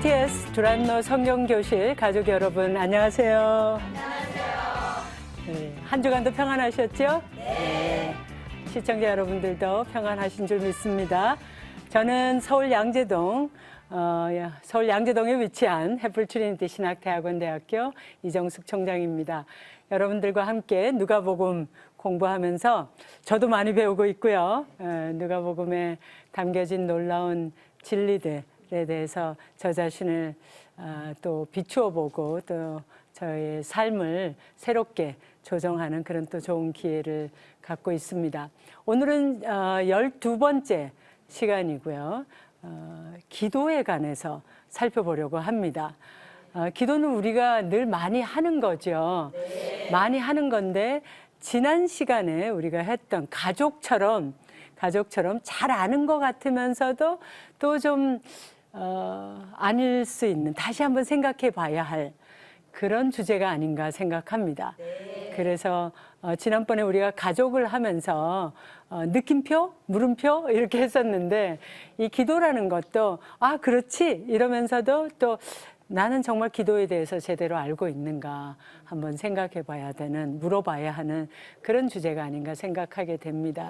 OTS 두란노 성경교실 가족 여러분 안녕하세요. 네, 한 주간도 평안하셨죠? 네. 시청자 여러분들도 평안하신 줄 믿습니다. 저는 서울 양재동에 위치한 햇불 트리니티 신학대학원 대학교 이정숙 총장입니다. 여러분들과 함께 누가복음 공부하면서 저도 많이 배우고 있고요. 누가복음에 담겨진 놀라운 진리들에 대해서 저 자신을 또 비추어 보고 또 저의 삶을 새롭게 조정하는 그런 또 좋은 기회를 갖고 있습니다. 오늘은 12번째 시간이고요. 기도에 관해서 살펴보려고 합니다. 기도는 우리가 늘 많이 하는 거죠. 네. 많이 하는 건데 지난 시간에 우리가 했던 가족처럼 잘 아는 것 같으면서도 또 좀 아닐 수 있는, 다시 한번 생각해 봐야 할 그런 주제가 아닌가 생각합니다. 네. 그래서 지난번에 우리가 가족을 하면서 느낌표, 물음표 이렇게 했었는데 이 기도라는 것도 그렇지 이러면서도 또 나는 정말 기도에 대해서 제대로 알고 있는가 한번 생각해 봐야 되는, 물어봐야 하는 그런 주제가 아닌가 생각하게 됩니다.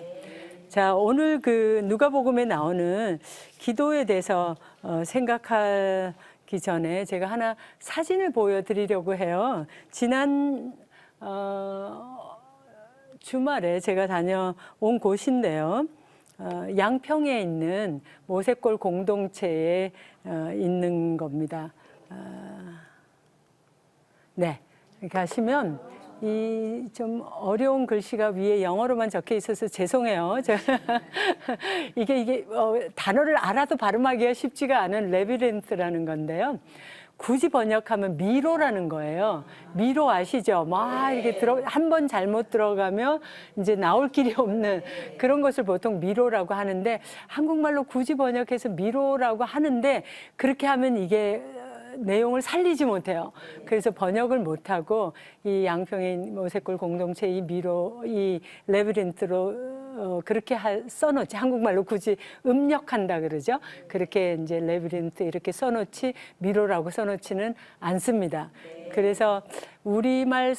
자, 오늘 그 누가복음에 나오는 기도에 대해서 생각하기 전에 제가 하나 사진을 보여드리려고 해요. 지난 주말에 제가 다녀온 곳인데요. 양평에 있는 모세골 공동체에 있는 겁니다. 네, 가시면 이 좀 어려운 글씨가 위에 영어로만 적혀 있어서 죄송해요. 이게 단어를 알아도 발음하기가 쉽지가 않은 레비린트라는 건데요. 굳이 번역하면 미로라는 거예요. 미로 아시죠? 막 이렇게 한 번 잘못 들어가면 이제 나올 길이 없는 그런 것을 보통 미로라고 하는데, 한국말로 굳이 번역해서 미로라고 하는데 그렇게 하면 이게 내용을 살리지 못해요. 그래서 번역을 못하고 이 양평의 모세골 공동체 이 미로, 이 레비린트로 그렇게 써놓지. 한국말로 굳이 음력한다 그러죠. 그렇게 이제 레비린트 이렇게 써놓지 미로라고 써놓지는 않습니다. 그래서 우리말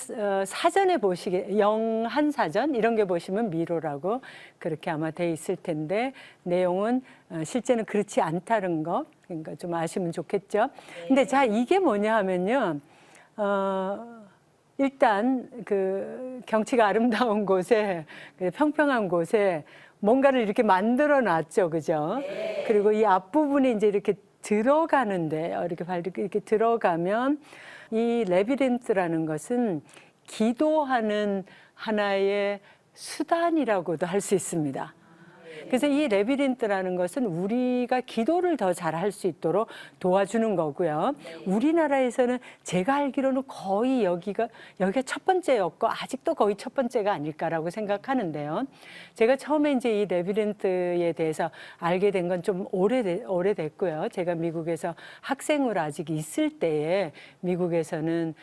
사전에 보시게, 영한 사전 이런 게 보시면 미로라고 그렇게 아마 돼 있을 텐데 내용은 실제는 그렇지 않다는 거, 그러니까 좀 아시면 좋겠죠. 근데 자, 이게 뭐냐 하면요. 일단 그 경치가 아름다운 곳에, 평평한 곳에 뭔가를 이렇게 만들어 놨죠. 그죠? 그리고 이 앞부분이 이제 이렇게 들어가는데, 이렇게 들어가면 이 레비린트라는 것은 기도하는 하나의 수단이라고도 할 수 있습니다. 그래서 이 레비린트라는 것은 우리가 기도를 더 잘할 수 있도록 도와주는 거고요. 우리나라에서는 제가 알기로는 거의 여기가 첫 번째였고 아직도 거의 첫 번째가 아닐까라고 생각하는데요. 제가 처음에 이제 이 레비린트에 대해서 알게 된 건 좀 오래됐고요. 제가 미국에서 학생으로 아직 있을 때에 미국에서는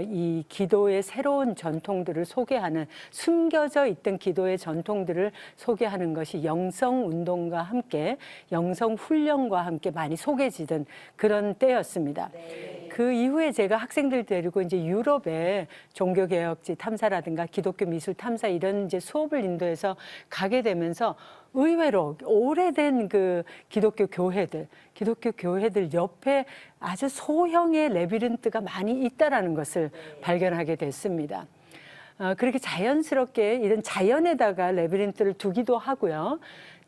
이 기도의 새로운 전통들을 소개하는, 숨겨져 있던 기도의 전통들을 소개하는 것이 영성 운동과 함께, 영성 훈련과 함께 많이 소개지던 그런 때였습니다. 네. 그 이후에 제가 학생들 데리고 이제 유럽에 종교개혁지 탐사라든가 기독교 미술 탐사 이런 이제 수업을 인도해서 가게 되면서 의외로 오래된 그 기독교 교회들 옆에 아주 소형의 레비린트가 많이 있다라는 것을 발견하게 됐습니다. 그렇게 자연스럽게 이런 자연에다가 레비린트를 두기도 하고요.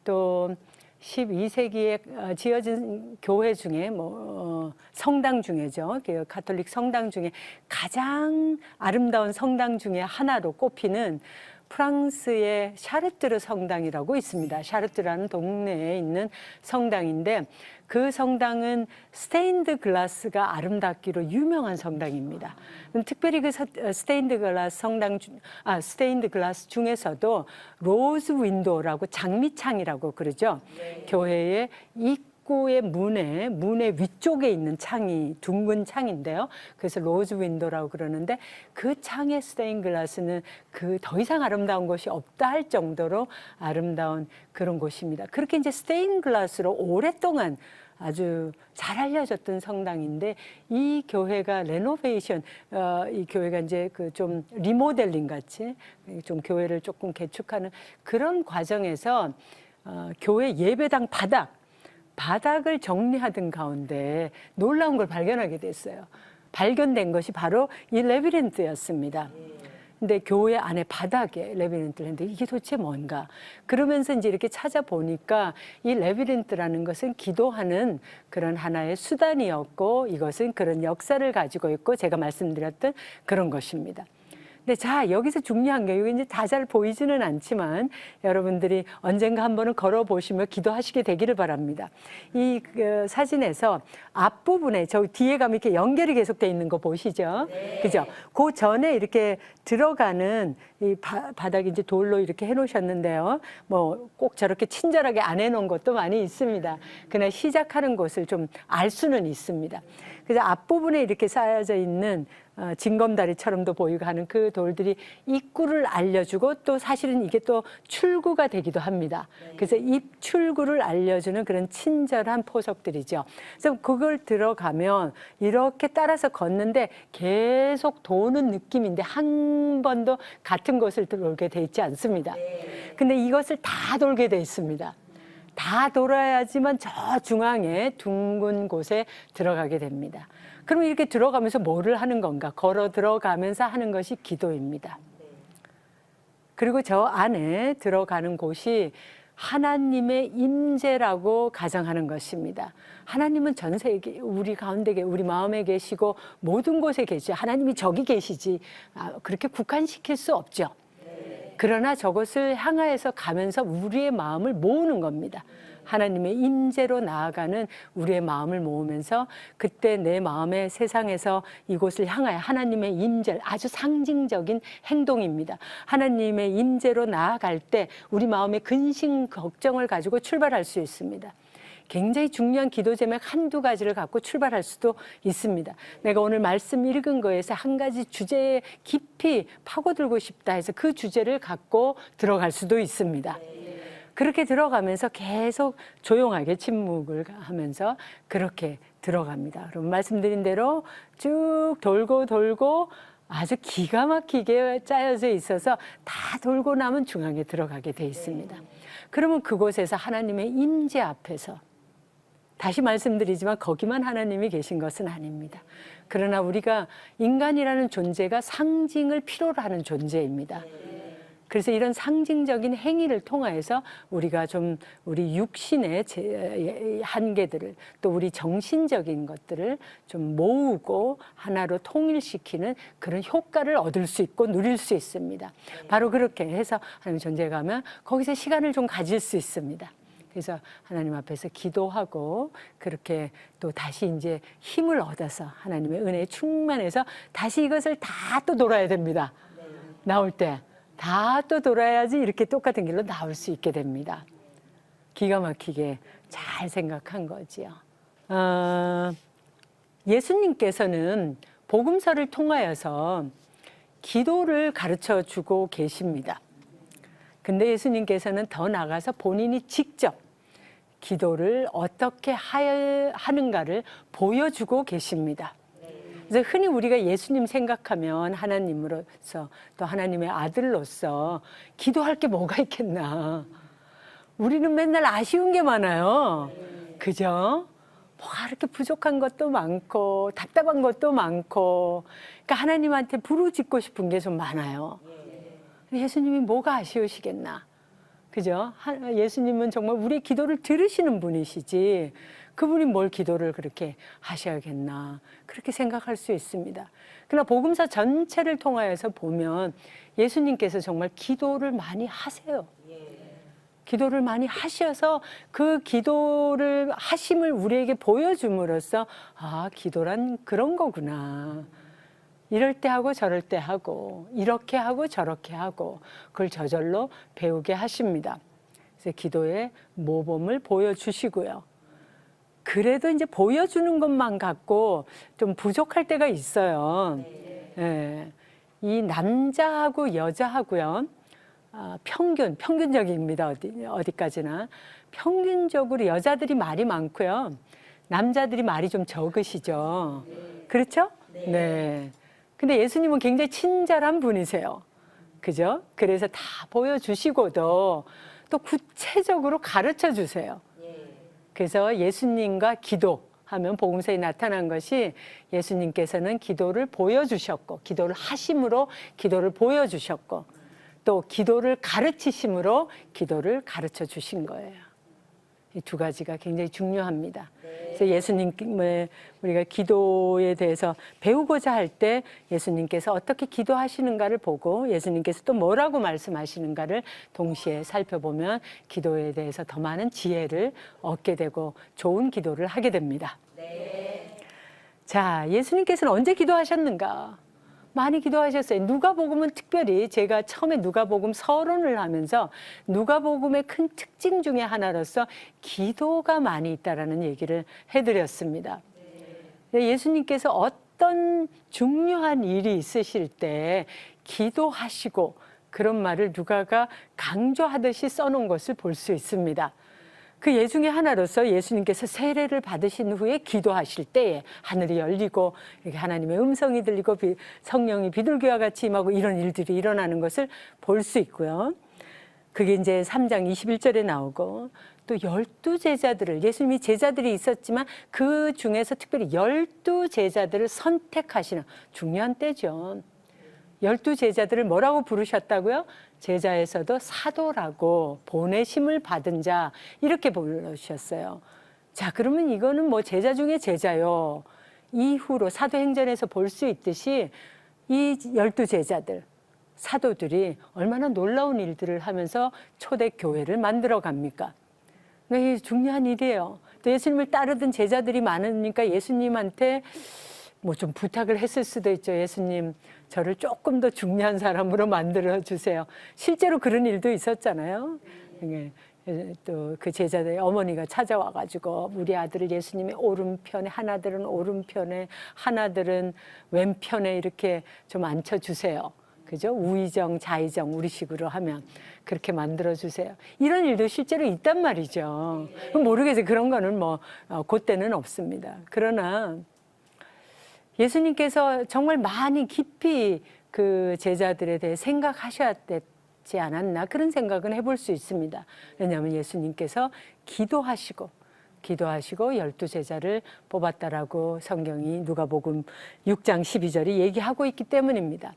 또 12세기에 지어진 교회 중에 성당 중에죠. 가톨릭 성당 중에 가장 아름다운 성당 중에 하나로 꼽히는 프랑스의 샤르트르 성당이라고 있습니다. 샤르트라는 동네에 있는 성당인데 그 성당은 스테인드 글라스가 아름답기로 유명한 성당입니다. 특별히 그 스테인드 글라스 중에서도 로즈 윈도우라고, 장미창이라고 그러죠. 네. 교회의 입구의 문의 위쪽에 있는 창이 둥근 창인데요. 그래서 로즈 윈도라고 그러는데 그 창의 스테인 글라스는 그 더 이상 아름다운 곳이 없다 할 정도로 아름다운 그런 곳입니다. 그렇게 이제 스테인 글라스로 오랫동안 아주 잘 알려졌던 성당인데 이 교회가 레노베이션, 이 교회가 이제 그 좀 리모델링 같이 좀 교회를 조금 개축하는 그런 과정에서 교회 예배당 바닥을 정리하던 가운데 놀라운 걸 발견하게 됐어요. 발견된 것이 바로 이 레비린트였습니다. 근데 교회 안에 바닥에 레비린트를 했는데 이게 도대체 뭔가? 그러면서 이제 이렇게 찾아보니까 이 레비린트라는 것은 기도하는 그런 하나의 수단이었고 이것은 그런 역사를 가지고 있고 제가 말씀드렸던 그런 것입니다. 근데 자, 여기서 중요한 게 이게 이제 다 잘 보이지는 않지만 여러분들이 언젠가 한번은 걸어보시며 기도하시게 되기를 바랍니다. 이 사진에서 앞부분에 저 뒤에 가면 이렇게 연결이 계속돼 있는 거 보시죠? 네. 그죠? 그 전에 이렇게 들어가는 이 바닥에 이제 돌로 이렇게 해놓으셨는데요. 뭐 꼭 저렇게 친절하게 안 해놓은 것도 많이 있습니다. 그러나 시작하는 곳을 좀 알 수는 있습니다. 그래서 앞부분에 이렇게 쌓여져 있는 징검다리처럼도 보이고 하는 그 돌들이 입구를 알려주고 또 사실은 이게 또 출구가 되기도 합니다. 그래서 입 출구를 알려주는 그런 친절한 포석들이죠. 그래서 그걸 들어가면 이렇게 따라서 걷는데 계속 도는 느낌인데 한 번도 같은 곳을 돌게 돼 있지 않습니다. 근데 이것을 다 돌게 돼 있습니다. 다 돌아야지만 저 중앙에 둥근 곳에 들어가게 됩니다. 그러면 이렇게 들어가면서 뭐를 하는 건가? 걸어 들어가면서 하는 것이 기도입니다. 그리고 저 안에 들어가는 곳이 하나님의 임재라고 가정하는 것입니다. 하나님은 전 세계 우리 가운데 우리 마음에 계시고 모든 곳에 계시죠. 하나님이 저기 계시지 그렇게 국한시킬 수 없죠. 그러나 저것을 향하여서 가면서 우리의 마음을 모으는 겁니다. 하나님의 임재로 나아가는 우리의 마음을 모으면서 그때 내 마음의 세상에서 이곳을 향하여 하나님의 임재, 아주 상징적인 행동입니다. 하나님의 임재로 나아갈 때 우리 마음의 근심 걱정을 가지고 출발할 수 있습니다. 굉장히 중요한 기도 제목 한두 가지를 갖고 출발할 수도 있습니다. 내가 오늘 말씀 읽은 거에서 한 가지 주제에 깊이 파고들고 싶다 해서 그 주제를 갖고 들어갈 수도 있습니다. 그렇게 들어가면서 계속 조용하게 침묵을 하면서 그렇게 들어갑니다. 그럼 말씀드린 대로 쭉 돌고 아주 기가 막히게 짜여져 있어서 다 돌고 나면 중앙에 들어가게 돼 있습니다. 그러면 그곳에서 하나님의 임재 앞에서 다시 말씀드리지만 거기만 하나님이 계신 것은 아닙니다. 그러나 우리가 인간이라는 존재가 상징을 필요로 하는 존재입니다. 그래서 이런 상징적인 행위를 통하여서 우리가 좀 우리 육신의 한계들을 또 우리 정신적인 것들을 좀 모으고 하나로 통일시키는 그런 효과를 얻을 수 있고 누릴 수 있습니다. 바로 그렇게 해서 하나님 존재에 가면 거기서 시간을 좀 가질 수 있습니다. 그래서 하나님 앞에서 기도하고 그렇게 또 다시 이제 힘을 얻어서 하나님의 은혜에 충만해서 다시 이것을 다 또 돌아야 됩니다. 나올 때 다 또 돌아야지 이렇게 똑같은 길로 나올 수 있게 됩니다. 기가 막히게 잘 생각한 거지요. 예수님께서는 복음서를 통하여서 기도를 가르쳐 주고 계십니다. 근데 예수님께서는 더 나아가서 본인이 직접 기도를 어떻게 하는가를 보여주고 계십니다. 그래서 흔히 우리가 예수님 생각하면 하나님으로서 또 하나님의 아들로서 기도할 게 뭐가 있겠나. 우리는 맨날 아쉬운 게 많아요. 그죠? 뭐가 이렇게 부족한 것도 많고 답답한 것도 많고 그러니까 하나님한테 부르짖고 싶은 게 좀 많아요. 예수님이 뭐가 아쉬우시겠나. 그죠? 예수님은 정말 우리의 기도를 들으시는 분이시지 그분이 뭘 기도를 그렇게 하셔야겠나 그렇게 생각할 수 있습니다. 그러나 복음서 전체를 통하여서 보면 예수님께서 정말 기도를 많이 하세요. 기도를 많이 하셔서 그 기도를 하심을 우리에게 보여줌으로써 아, 기도란 그런 거구나. 이럴 때 하고 저럴 때 하고 이렇게 하고 저렇게 하고 그걸 저절로 배우게 하십니다. 그래서 기도의 모범을 보여주시고요. 그래도 이제 보여주는 것만 갖고 좀 부족할 때가 있어요. 예. 이 남자하고 여자하고요. 평균적입니다. 어디까지나. 평균적으로 여자들이 말이 많고요. 남자들이 말이 좀 적으시죠. 그렇죠? 네. 근데 예수님은 굉장히 친절한 분이세요. 그죠? 그래서 다 보여주시고도 또 구체적으로 가르쳐 주세요. 그래서 예수님과 기도하면 복음서에 나타난 것이 예수님께서는 기도를 보여주셨고, 기도를 하심으로 기도를 보여주셨고, 또 기도를 가르치심으로 기도를 가르쳐 주신 거예요. 이 두 가지가 굉장히 중요합니다. 그래서 예수님의 우리가 기도에 대해서 배우고자 할 때 예수님께서 어떻게 기도하시는가를 보고 예수님께서 또 뭐라고 말씀하시는가를 동시에 살펴보면 기도에 대해서 더 많은 지혜를 얻게 되고 좋은 기도를 하게 됩니다. 자, 예수님께서는 언제 기도하셨는가? 많이 기도하셨어요. 누가복음은 특별히 제가 처음에 누가복음 서론을 하면서 누가복음의 큰 특징 중에 하나로서 기도가 많이 있다라는 얘기를 해드렸습니다. 예수님께서 어떤 중요한 일이 있으실 때 기도하시고 그런 말을 누가가 강조하듯이 써놓은 것을 볼 수 있습니다. 그 예 중에 하나로서 예수님께서 세례를 받으신 후에 기도하실 때에 하늘이 열리고 이렇게 하나님의 음성이 들리고 성령이 비둘기와 같이 임하고 이런 일들이 일어나는 것을 볼 수 있고요. 그게 이제 3장 21절에 나오고 또 12제자들을 예수님이 제자들이 있었지만 그 중에서 특별히 12제자들을 선택하시는 중요한 때죠. 12제자들을 뭐라고 부르셨다고요? 제자에서도 사도라고 보내심을 받은 자 이렇게 부르셨어요. 자, 그러면 이거는 뭐 제자 중에 제자요. 이후로 사도행전에서 볼 수 있듯이 이 12제자들, 사도들이 얼마나 놀라운 일들을 하면서 초대교회를 만들어 갑니까? 이게 중요한 일이에요. 또 예수님을 따르던 제자들이 많으니까 예수님한테 뭐 좀 부탁을 했을 수도 있죠. 예수님, 저를 조금 더 중요한 사람으로 만들어 주세요. 실제로 그런 일도 있었잖아요. 또 그 제자들의 어머니가 찾아와가지고 우리 아들을 예수님의 오른편에, 하나들은 오른편에, 하나들은 왼편에 이렇게 좀 앉혀주세요. 그죠? 우의정, 좌의정, 우리식으로 하면 그렇게 만들어주세요. 이런 일도 실제로 있단 말이죠. 모르겠어요. 그런 거는 뭐, 그때는 없습니다. 그러나 예수님께서 정말 많이 깊이 그 제자들에 대해 생각하셔야 되지 않았나 그런 생각은 해볼 수 있습니다. 왜냐하면 예수님께서 기도하시고 12제자를 뽑았다라고 성경이 누가복음 6장 12절이 얘기하고 있기 때문입니다.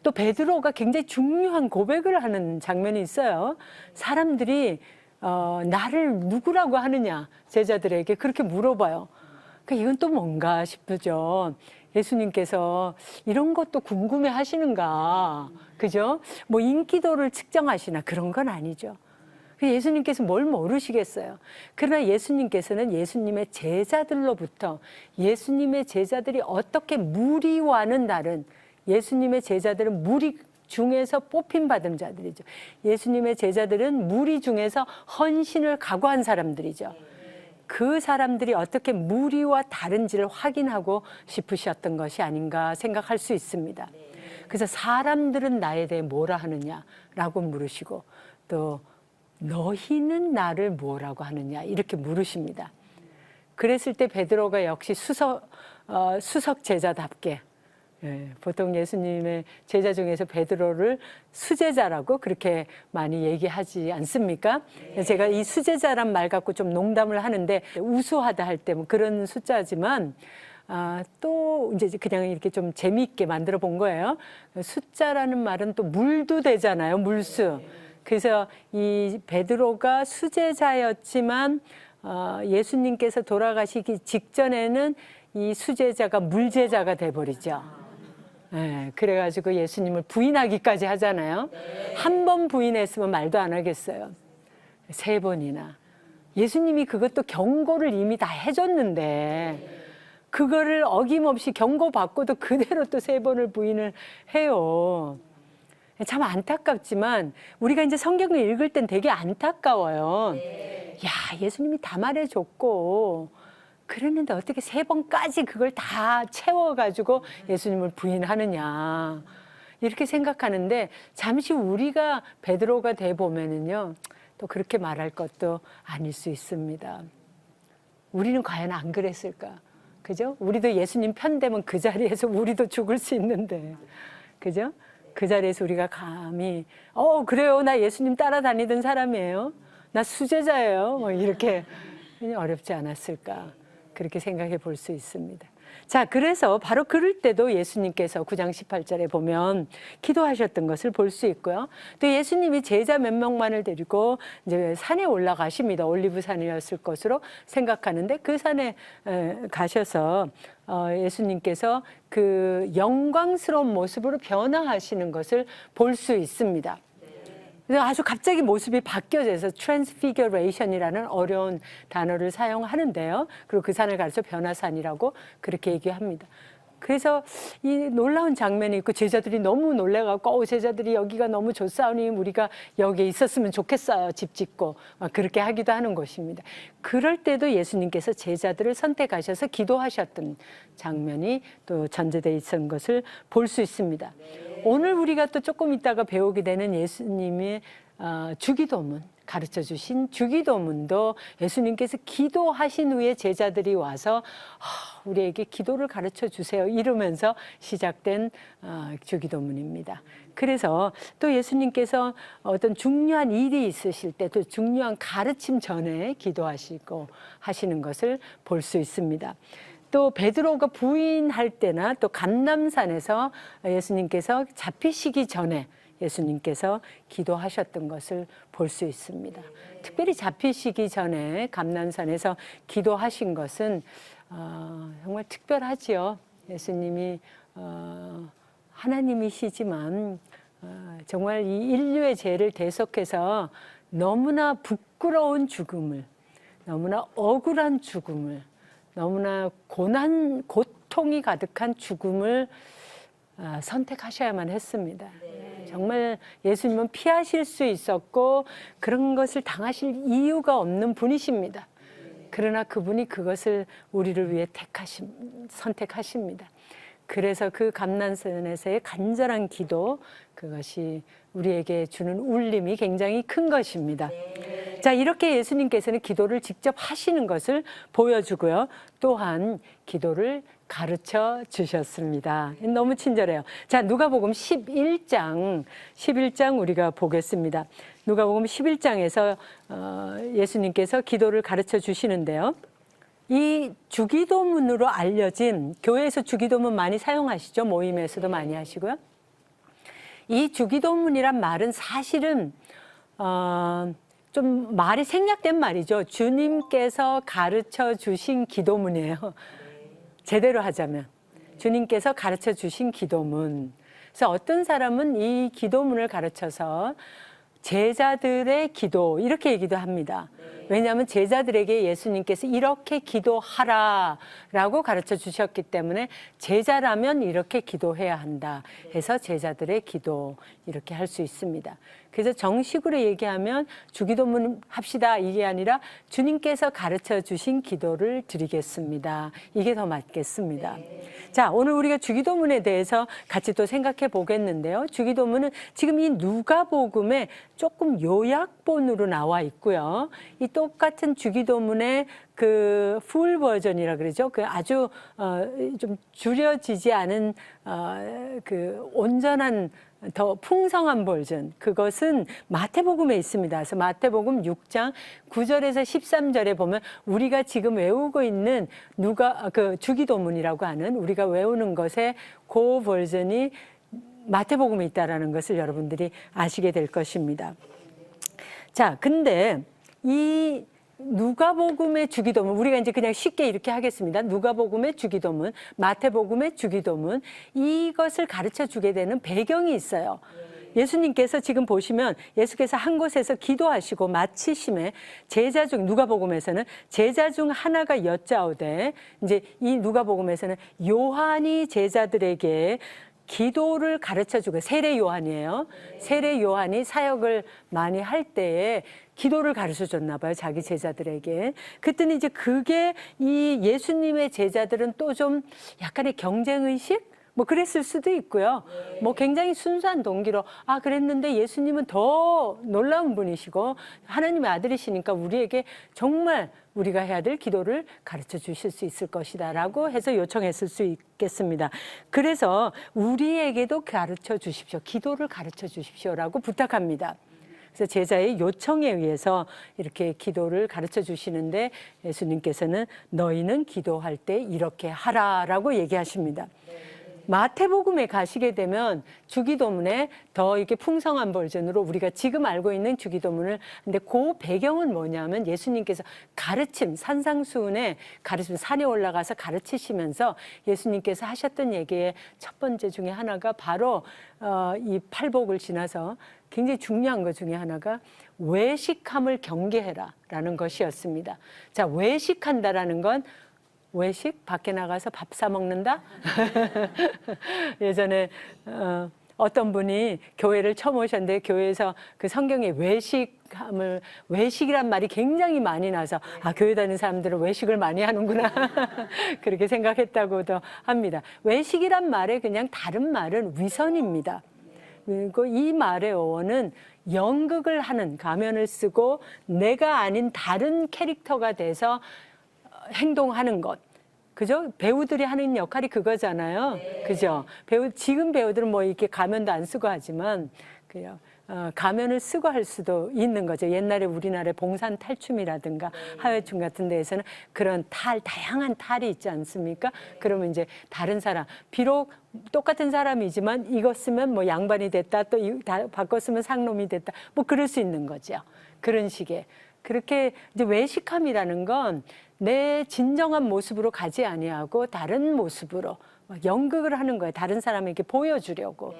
또 베드로가 굉장히 중요한 고백을 하는 장면이 있어요. 사람들이 나를 누구라고 하느냐 제자들에게 그렇게 물어봐요. 그러니까 이건 또 뭔가 싶죠. 예수님께서 이런 것도 궁금해 하시는가, 그죠? 뭐 인기도를 측정하시나 그런 건 아니죠. 예수님께서 뭘 모르시겠어요. 그러나 예수님께서는 예수님의 제자들로부터 예수님의 제자들이 어떻게 무리와는 다른 예수님의 제자들은 무리 중에서 뽑힌 받은 자들이죠. 예수님의 제자들은 무리 중에서 헌신을 각오한 사람들이죠. 그 사람들이 어떻게 무리와 다른지를 확인하고 싶으셨던 것이 아닌가 생각할 수 있습니다. 그래서 사람들은 나에 대해 뭐라 하느냐라고 물으시고 또 너희는 나를 뭐라고 하느냐 이렇게 물으십니다. 그랬을 때 베드로가 역시 수석 제자답게 보통 예수님의 제자 중에서 베드로를 수제자라고 그렇게 많이 얘기하지 않습니까? 제가 이 수제자란 말 갖고 좀 농담을 하는데 우수하다 할 때 뭐 그런 숫자지만 또 이제 그냥 이렇게 좀 재미있게 만들어 본 거예요. 숫자라는 말은 또 물도 되잖아요. 물수. 그래서 이 베드로가 수제자였지만 예수님께서 돌아가시기 직전에는 이 수제자가 물제자가 돼버리죠. 네, 그래가지고 예수님을 부인하기까지 하잖아요. 한 번 부인했으면 말도 안 하겠어요. 3번이나. 예수님이 그것도 경고를 이미 다 해줬는데 그거를 어김없이 경고받고도 그대로 또 3번을 부인을 해요. 참 안타깝지만 우리가 이제 성경을 읽을 땐 되게 안타까워요. 야, 예수님이 다 말해줬고 그랬는데 어떻게 3번까지 그걸 다 채워가지고 예수님을 부인하느냐. 이렇게 생각하는데 잠시 우리가 베드로가 돼 보면은요, 또 그렇게 말할 것도 아닐 수 있습니다. 우리는 과연 안 그랬을까? 그죠? 우리도 예수님 편되면 그 자리에서 우리도 죽을 수 있는데, 그죠? 그 자리에서 우리가 감히, 그래요. 나 예수님 따라다니던 사람이에요. 나 수제자예요. 뭐 이렇게 어렵지 않았을까? 그렇게 생각해 볼 수 있습니다. 자, 그래서 바로 그럴 때도 예수님께서 9장 18절에 보면 기도하셨던 것을 볼 수 있고요. 또 예수님이 제자 몇 명만을 데리고 이제 산에 올라가십니다. 올리브산이었을 것으로 생각하는데 그 산에 가셔서 예수님께서 그 영광스러운 모습으로 변화하시는 것을 볼 수 있습니다. 그래서 아주 갑자기 모습이 바뀌어져서 transfiguration이라는 어려운 단어를 사용하는데요. 그리고 그 산을 가르쳐 변화산이라고 그렇게 얘기합니다. 그래서 이 놀라운 장면이 있고 제자들이 너무 놀래갖고 제자들이 여기가 너무 좋사오니 우리가 여기에 있었으면 좋겠어요. 집 짓고 막 그렇게 하기도 하는 곳입니다. 그럴 때도 예수님께서 제자들을 선택하셔서 기도하셨던 장면이 또 전제되어 있었던 것을 볼 수 있습니다. 오늘 우리가 또 조금 있다가 배우게 되는 예수님의 주기도문, 가르쳐 주신 주기도문도 예수님께서 기도하신 후에 제자들이 와서 우리에게 기도를 가르쳐 주세요 이러면서 시작된 주기도문입니다. 그래서 또 예수님께서 어떤 중요한 일이 있으실 때 또 중요한 가르침 전에 기도하시고 하시는 것을 볼 수 있습니다. 또 베드로가 부인할 때나 또 감람산에서 예수님께서 잡히시기 전에 예수님께서 기도하셨던 것을 볼 수 있습니다. 특별히 잡히시기 전에 감람산에서 기도하신 것은 정말 특별하지요. 예수님이 하나님이시지만 정말 이 인류의 죄를 대속해서 너무나 부끄러운 죽음을, 너무나 억울한 죽음을, 너무나 고통이 가득한 죽음을 선택하셔야만 했습니다. 정말 예수님은 피하실 수 있었고 그런 것을 당하실 이유가 없는 분이십니다. 그러나 그분이 그것을 우리를 위해 선택하십니다. 그래서 그 감난산에서의 간절한 기도, 그것이 우리에게 주는 울림이 굉장히 큰 것입니다. 자, 이렇게 예수님께서는 기도를 직접 하시는 것을 보여주고요. 또한 기도를 가르쳐 주셨습니다. 너무 친절해요. 자, 누가복음 11장 우리가 보겠습니다. 누가복음 11장에서 예수님께서 기도를 가르쳐 주시는데요. 이 주기도문으로 알려진, 교회에서 주기도문 많이 사용하시죠? 모임에서도 많이 하시고요. 이 주기도문이란 말은 사실은 좀 말이 생략된 말이죠. 주님께서 가르쳐 주신 기도문이에요. 제대로 하자면 주님께서 가르쳐 주신 기도문. 그래서 어떤 사람은 이 기도문을 가르쳐서 제자들의 기도 이렇게 얘기도 합니다. 왜냐하면 제자들에게 예수님께서 이렇게 기도하라라고 가르쳐 주셨기 때문에 제자라면 이렇게 기도해야 한다 해서 제자들의 기도 이렇게 할 수 있습니다. 그래서 정식으로 얘기하면 주기도문 합시다 이게 아니라 주님께서 가르쳐 주신 기도를 드리겠습니다. 이게 더 맞겠습니다. 자, 오늘 우리가 주기도문에 대해서 같이 또 생각해 보겠는데요. 주기도문은 지금 이 누가복음에 조금 요약본으로 나와 있고요. 이 똑같은 주기도문의 그 풀 버전이라 그러죠. 그 아주 좀 줄여지지 않은 그 온전한 더 풍성한 버전, 그것은 마태복음에 있습니다. 그래서 마태복음 6장 9절에서 13절에 보면 우리가 지금 외우고 있는 그 주기도문이라고 하는 우리가 외우는 것의 그 버전이 마태복음에 있다라는 것을 여러분들이 아시게 될 것입니다. 자, 근데 이 누가복음의 주기도문, 우리가 이제 그냥 쉽게 이렇게 하겠습니다. 누가복음의 주기도문, 마태복음의 주기도문, 이것을 가르쳐 주게 되는 배경이 있어요. 예수님께서 지금 보시면 예수께서 한 곳에서 기도하시고 마치심에 제자 중, 누가복음에서는 제자 중 하나가 여짜오되, 이제 이 누가복음에서는 요한이 제자들에게 기도를 가르쳐주고, 세례 요한이에요. 세례 요한이 사역을 많이 할 때에 기도를 가르쳐줬나 봐요, 자기 제자들에게. 그랬더니 이제 그게 이 예수님의 제자들은 또 좀 약간의 경쟁의식? 뭐 그랬을 수도 있고요. 뭐 굉장히 순수한 동기로 그랬는데 예수님은 더 놀라운 분이시고 하나님의 아들이시니까 우리에게 정말 우리가 해야 될 기도를 가르쳐 주실 수 있을 것이다 라고 해서 요청했을 수 있겠습니다. 그래서 우리에게도 가르쳐 주십시오. 기도를 가르쳐 주십시오라고 부탁합니다. 그래서 제자의 요청에 의해서 이렇게 기도를 가르쳐 주시는데 예수님께서는 너희는 기도할 때 이렇게 하라라고 얘기하십니다. 마태복음에 가시게 되면 주기도문에 더 이렇게 풍성한 버전으로 우리가 지금 알고 있는 주기도문을, 근데 그 배경은 뭐냐면 예수님께서 가르침, 산상수훈에 가르침, 산에 올라가서 가르치시면서 예수님께서 하셨던 얘기의 첫 번째 중에 하나가 바로 이 팔복을 지나서 굉장히 중요한 것 중에 하나가 외식함을 경계해라 라는 것이었습니다. 자, 외식한다라는 건 외식? 밖에 나가서 밥 사 먹는다? 예전에 어떤 분이 교회를 처음 오셨는데 교회에서 그 성경에 외식이란 말이 굉장히 많이 나서 교회 다니는 사람들은 외식을 많이 하는구나 그렇게 생각했다고도 합니다. 외식이란 말의 그냥 다른 말은 위선입니다. 그리고 이 말의 어원은 연극을 하는, 가면을 쓰고 내가 아닌 다른 캐릭터가 돼서 행동하는 것. 그죠? 배우들이 하는 역할이 그거잖아요. 그죠? 지금 배우들은 뭐 이렇게 가면도 안 쓰고 하지만, 가면을 쓰고 할 수도 있는 거죠. 옛날에 우리나라의 봉산 탈춤이라든가 하회춤 같은 데에서는 그런 다양한 탈이 있지 않습니까? 그러면 이제 다른 사람, 비록 똑같은 사람이지만 이거 쓰면 뭐 양반이 됐다, 또 바꿔 쓰면 상놈이 됐다, 뭐 그럴 수 있는 거죠. 그런 식의. 그렇게 이제 외식함이라는 건 내 진정한 모습으로 가지 아니하고 다른 모습으로 막 연극을 하는 거예요. 다른 사람에게 보여주려고.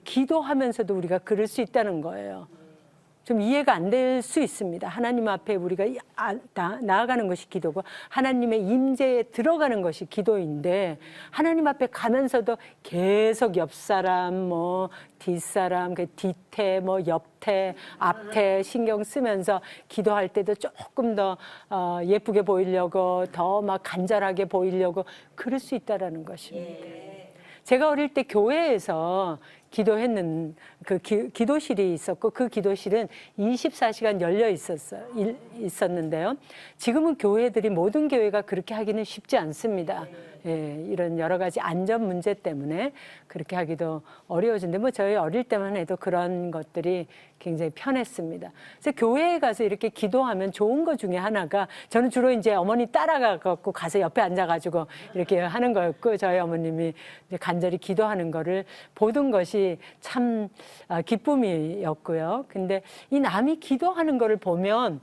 기도하면서도 우리가 그럴 수 있다는 거예요. 좀 이해가 안 될 수 있습니다. 하나님 앞에 우리가 나아가는 것이 기도고 하나님의 임재에 들어가는 것이 기도인데 하나님 앞에 가면서도 계속 옆 사람, 뭐 뒷사람, 뒤태, 뭐 옆태, 앞태 신경 쓰면서 기도할 때도 조금 더 예쁘게 보이려고 더 막 간절하게 보이려고 그럴 수 있다라는 것입니다. 제가 어릴 때 교회에서 기도했는 기도실이 있었고 그 기도실은 24시간 열려 있었는데요. 지금은 교회들이 모든 교회가 그렇게 하기는 쉽지 않습니다. 이런 여러 가지 안전 문제 때문에 그렇게 하기도 어려워진데 뭐 저희 어릴 때만 해도 그런 것들이 굉장히 편했습니다. 그래서 교회에 가서 이렇게 기도하면 좋은 것 중에 하나가 저는 주로 이제 어머니 따라가고 가서 옆에 앉아가지고 이렇게 하는 거였고 저희 어머님이 이제 간절히 기도하는 거를 보던 것이 참 기쁨이었고요. 근데 이 남이 기도하는 거를 보면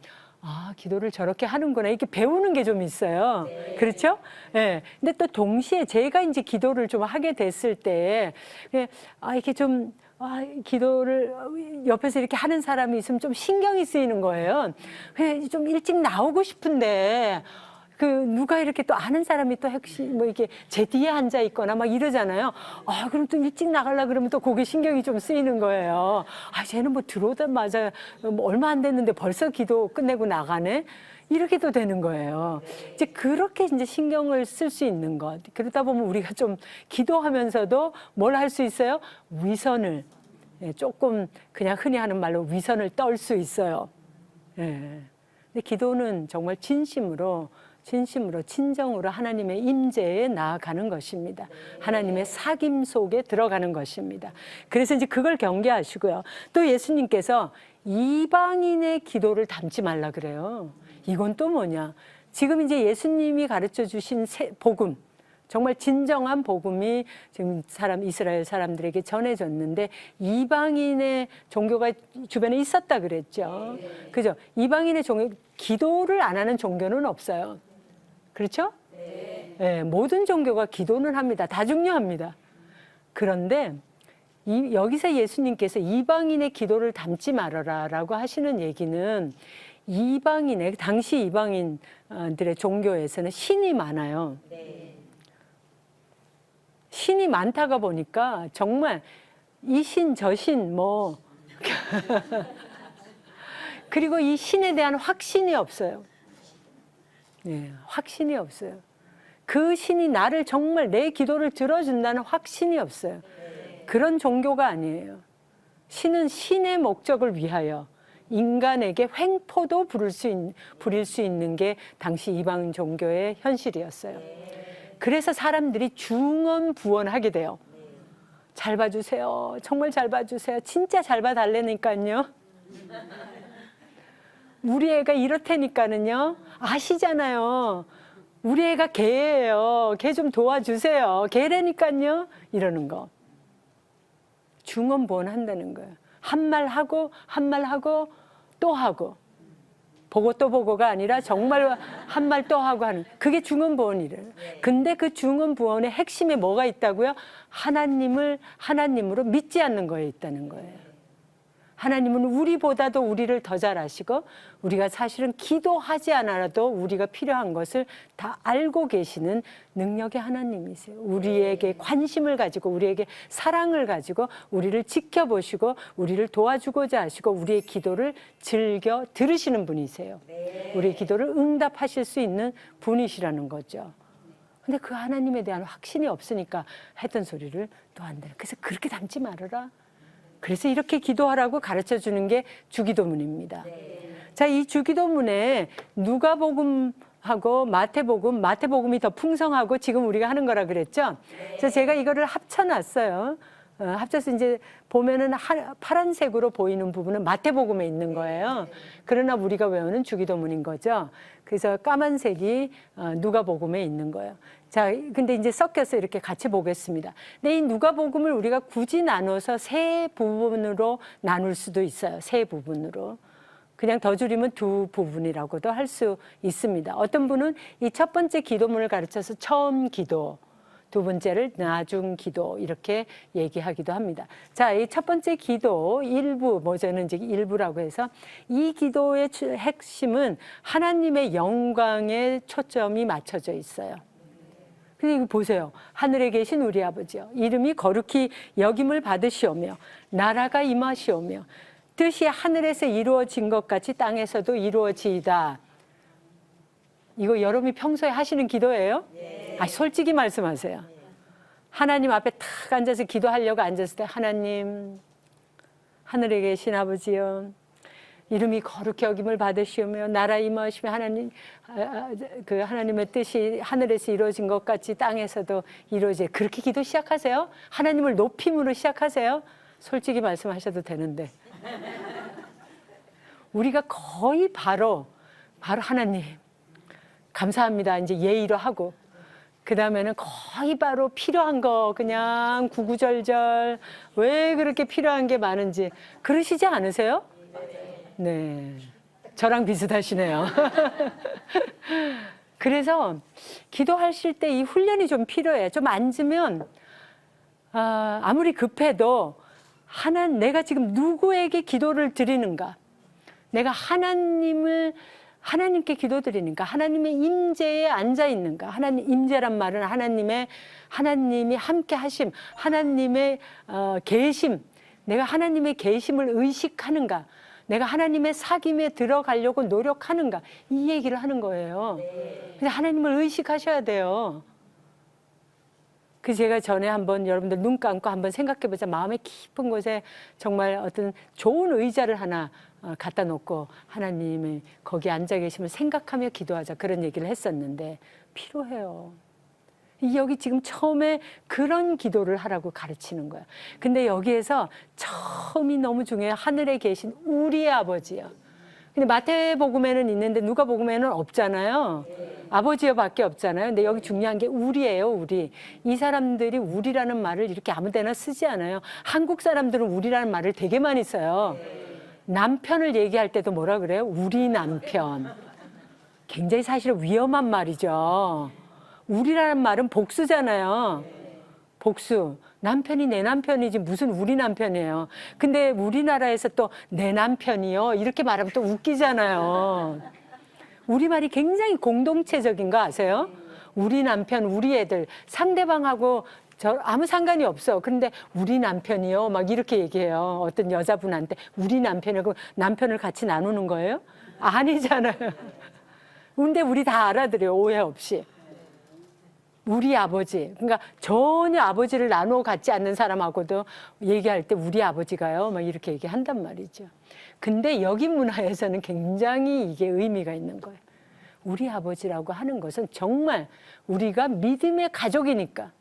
기도를 저렇게 하는구나. 이렇게 배우는 게 좀 있어요. 네. 그렇죠? 예. 근데 또 동시에 제가 이제 기도를 좀 하게 됐을 때, 이렇게 좀, 기도를 옆에서 이렇게 하는 사람이 있으면 좀 신경이 쓰이는 거예요. 좀 일찍 나오고 싶은데, 누가 이렇게 또 아는 사람이 또 혹시 뭐 이렇게 제 뒤에 앉아 있거나 막 이러잖아요. 그럼 또 일찍 나가려고 그러면 또 거기에 신경이 좀 쓰이는 거예요. 쟤는 뭐 들어오자마자 뭐 얼마 안 됐는데 벌써 기도 끝내고 나가네? 이렇게 도 되는 거예요. 이제 그렇게 이제 신경을 쓸 수 있는 것. 그러다 보면 우리가 좀 기도하면서도 뭘 할 수 있어요? 위선을, 조금 그냥 흔히 하는 말로 위선을 떨 수 있어요. 근데 기도는 정말 진심으로 진정으로 하나님의 임재에 나아가는 것입니다. 하나님의 사귐 속에 들어가는 것입니다. 그래서 이제 그걸 경계하시고요. 또 예수님께서 이방인의 기도를 담지 말라 그래요. 이건 또 뭐냐? 지금 이제 예수님이 가르쳐 주신 복음, 정말 진정한 복음이 지금 이스라엘 사람들에게 전해졌는데 이방인의 종교가 주변에 있었다 그랬죠. 그죠? 이방인의 기도를 안 하는 종교는 없어요. 그렇죠? 네, 모든 종교가 기도는 합니다. 다 중요합니다. 그런데 여기서 예수님께서 이방인의 기도를 담지 말아라라고 하시는 얘기는 당시 이방인들의 종교에서는 신이 많아요. 신이 많다가 보니까 정말 이 신, 저 신, 뭐. 그리고 이 신에 대한 확신이 없어요. 네, 확신이 없어요. 그 신이 나를 정말 내 기도를 들어준다는 확신이 없어요. 그런 종교가 아니에요. 신은 신의 목적을 위하여 인간에게 횡포도 부릴 수 있는 게 당시 이방 종교의 현실이었어요. 그래서 사람들이 중언부언하게 돼요. 잘 봐주세요. 정말 잘 봐주세요. 진짜 잘 봐달라니까요. 우리 애가 이렇다니까는요. 아시잖아요. 우리 애가 개예요. 개 좀 도와주세요. 개라니까요. 이러는 거. 중언부언 한다는 거예요. 한 말 하고 한 말 하고 또 하고. 보고 또 보고가 아니라 정말 한 말 또 하고 하는. 그게 중언부언이래요. 근데 그 중언부언의 핵심에 뭐가 있다고요? 하나님으로 믿지 않는 거에 있다는 거예요. 하나님은 우리보다도 우리를 더 잘 아시고 우리가 사실은 기도하지 않아도 우리가 필요한 것을 다 알고 계시는 능력의 하나님이세요. 우리에게 관심을 가지고 우리에게 사랑을 가지고 우리를 지켜보시고 우리를 도와주고자 하시고 우리의 기도를 즐겨 들으시는 분이세요. 우리의 기도를 응답하실 수 있는 분이시라는 거죠. 근데 그 하나님에 대한 확신이 없으니까 했던 소리를 또 안 들어요. 그래서 그렇게 담지 말아라. 그래서 이렇게 기도하라고 가르쳐 주는 게 주기도문입니다. 자, 이 주기도문에 누가복음하고 마태복음이 더 풍성하고 지금 우리가 하는 거라 그랬죠. 그래서 제가 이거를 합쳐놨어요. 합쳐서 이제 보면은 파란색으로 보이는 부분은 마태복음에 있는 거예요. 그러나 우리가 외우는 주기도문인 거죠. 그래서 까만색이 누가복음에 있는 거예요. 자, 근데 이제 섞여서 이렇게 같이 보겠습니다. 근데 이 누가복음을 우리가 굳이 나눠서 세 부분으로 나눌 수도 있어요. 세 부분으로. 그냥 더 줄이면 두 부분이라고도 할 수 있습니다. 어떤 분은 이 첫 번째 기도문을 가르쳐서 처음 기도, 두 번째를 나중 기도 이렇게 얘기하기도 합니다. 자, 이 첫 번째 기도 일부, 저는 이제 일부라고 해서 이 기도의 핵심은 하나님의 영광에 초점이 맞춰져 있어요. 근데 이거 보세요. 하늘에 계신 우리 아버지요. 이름이 거룩히 여김을 받으시오며 나라가 임하시오며 뜻이 하늘에서 이루어진 것 같이 땅에서도 이루어지이다. 이거 여러분이 평소에 하시는 기도예요? 솔직히 말씀하세요. 하나님 앞에 탁 앉아서 기도하려고 앉았을 때 하나님, 하늘에 계신 아버지요. 이름이 거룩히 여김을 받으시오며 나라 임하시며 그 하나님의 뜻이 하늘에서 이루어진 것 같이 땅에서도 이루어져. 그렇게 기도 시작하세요. 하나님을 높임으로 시작하세요. 솔직히 말씀하셔도 되는데 우리가 거의 바로 하나님 감사합니다 이제 예의로 하고 그 다음에는 거의 바로 필요한 거 그냥 구구절절 왜 그렇게 필요한 게 많은지 그러시지 않으세요? 네, 저랑 비슷하시네요. 그래서 기도하실 때 이 훈련이 좀 필요해요. 좀 앉으면 아무리 급해도 내가 지금 누구에게 기도를 드리는가, 내가 하나님께 기도드리는가, 하나님의 임재에 앉아 있는가. 하나님 임재란 말은 하나님이 함께 하심, 하나님의 계심, 내가 하나님의 계심을 의식하는가, 내가 하나님의 사귐에 들어가려고 노력하는가, 이 얘기를 하는 거예요. 근데 하나님을 의식하셔야 돼요. 제가 전에 한번 여러분들 눈 감고 한번 생각해보자. 마음의 깊은 곳에 정말 어떤 좋은 의자를 하나 갖다 놓고 하나님이 거기 앉아 계시면 생각하며 기도하자. 그런 얘기를 했었는데 필요해요. 여기 지금 처음에 그런 기도를 하라고 가르치는 거예요. 근데 여기에서 처음이 너무 중요해요. 하늘에 계신 우리의 아버지요. 근데 마태복음에는 있는데 누가복음에는 없잖아요. 아버지여밖에 없잖아요. 근데 여기 중요한 게 우리예요, 우리. 이 사람들이 우리라는 말을 이렇게 아무 데나 쓰지 않아요. 한국 사람들은 우리라는 말을 되게 많이 써요. 남편을 얘기할 때도 뭐라 그래요? 우리 남편. 굉장히 사실은 위험한 말이죠. 우리라는 말은 복수잖아요. 복수. 남편이 내 남편이지 무슨 우리 남편이에요. 근데 우리나라에서 또 내 남편이요 이렇게 말하면 또 웃기잖아요. 우리말이 굉장히 공동체적인 거 아세요? 우리 남편, 우리 애들, 상대방하고 저 아무 상관이 없어. 그런데 우리 남편이요, 막 이렇게 얘기해요. 어떤 여자분한테 우리 남편이고 남편을 같이 나누는 거예요? 아니잖아요. 근데 우리 다 알아들어요. 오해 없이. 우리 아버지, 그러니까 전혀 아버지를 나누어 갖지 않는 사람하고도 얘기할 때 우리 아버지가요, 막 이렇게 얘기한단 말이죠. 근데 여기 문화에서는 굉장히 이게 의미가 있는 거예요. 우리 아버지라고 하는 것은 정말 우리가 믿음의 가족이니까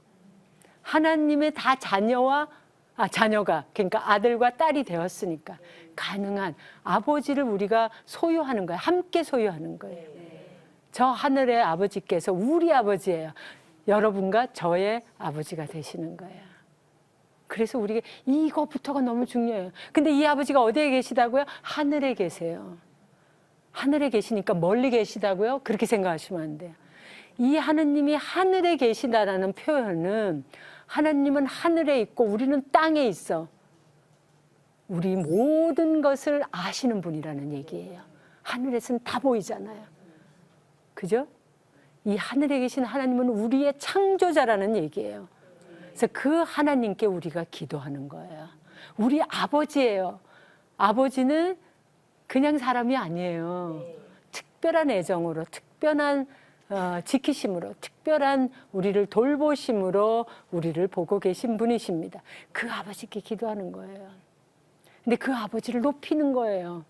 하나님의 다 자녀가 그러니까 아들과 딸이 되었으니까 가능한 아버지를 우리가 소유하는 거예요. 함께 소유하는 거예요. 저 하늘의 아버지께서 우리 아버지예요. 여러분과 저의 아버지가 되시는 거예요. 그래서 우리가 이거부터가 너무 중요해요. 근데 이 아버지가 어디에 계시다고요? 하늘에 계세요. 하늘에 계시니까 멀리 계시다고요? 그렇게 생각하시면 안 돼요. 이 하느님이 하늘에 계시다라는 표현은 하나님은 하늘에 있고 우리는 땅에 있어. 우리 모든 것을 아시는 분이라는 얘기예요. 하늘에서는 다 보이잖아요. 그죠? 이 하늘에 계신 하나님은 우리의 창조자라는 얘기예요. 그래서 그 하나님께 우리가 기도하는 거예요. 우리 아버지예요. 아버지는 그냥 사람이 아니에요. 특별한 애정으로, 특별한 지키심으로, 특별한 우리를 돌보심으로 우리를 보고 계신 분이십니다. 그 아버지께 기도하는 거예요. 근데 그 아버지를 높이는 거예요.